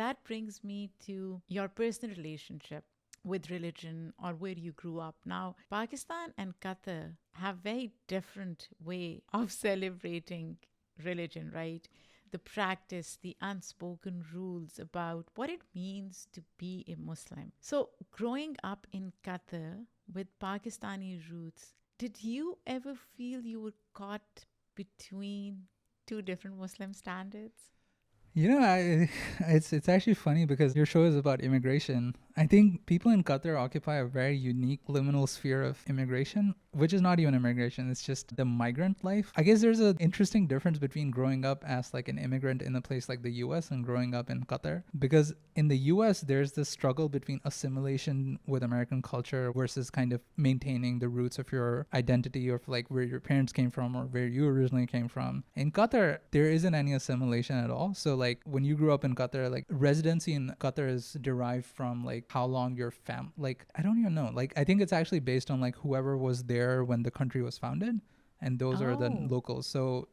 that brings me to your personal relationship with religion or where you grew up. Now, Pakistan and Qatar have very different way of celebrating religion, right? The practice, the unspoken rules about what it means to be a Muslim. So, growing up in Qatar with Pakistani roots, did you ever feel you were caught between two different Muslim standards? It's actually funny because your show is about immigration. I think people in Qatar occupy a very unique liminal sphere of immigration, which is not even immigration. It's just the migrant life. I guess there's an interesting difference between growing up as like an immigrant in a place like the US and growing up in Qatar. Because in the US, there's this struggle between assimilation with American culture versus kind of maintaining the roots of your identity of like where your parents came from or where you originally came from. In Qatar, there isn't any assimilation at all. So like when you grew up in Qatar, like residency in Qatar is derived from like how long your like I don't even know. Like I think it's actually based on like whoever was there when the country was founded, and those are the Oh, locals. So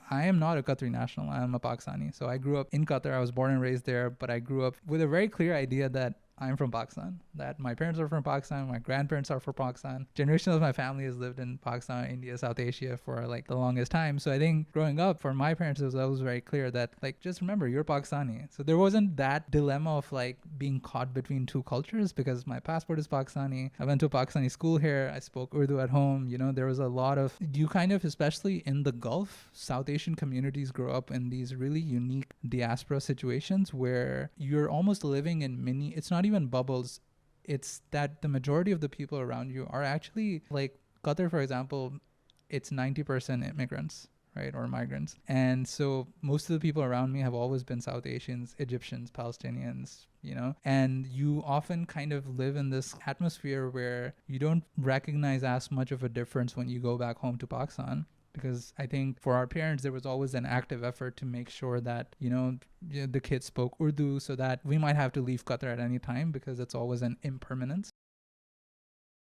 I am not a Qatari national. I am a Pakistani. So I grew up in Qatar. I was born and raised there, but I grew up with a very clear idea that I'm from Pakistan, that my parents are from Pakistan, my grandparents are from Pakistan. Generations of my family has lived in Pakistan, India, South Asia for like the longest time. So I think growing up for my parents, it was always very clear that like, just remember you're Pakistani. So there wasn't that dilemma of like being caught between two cultures because my passport is Pakistani. I went to a Pakistani school here. I spoke Urdu at home. There was a lot of, you kind of, especially in the Gulf, South Asian communities grow up in these really unique diaspora situations where you're almost living in mini, it's not even bubbles. It's that the majority of the people around you are actually like Qatar, for example, it's 90% immigrants, right, or migrants. And so most of the people around me have always been South Asians, Egyptians, Palestinians, and you often kind of live in this atmosphere where you don't recognize as much of a difference when you go back home to Pakistan, because I think for our parents there was always an active effort to make sure that the kids spoke Urdu, so that we might have to leave Qatar at any time because it's always an impermanence.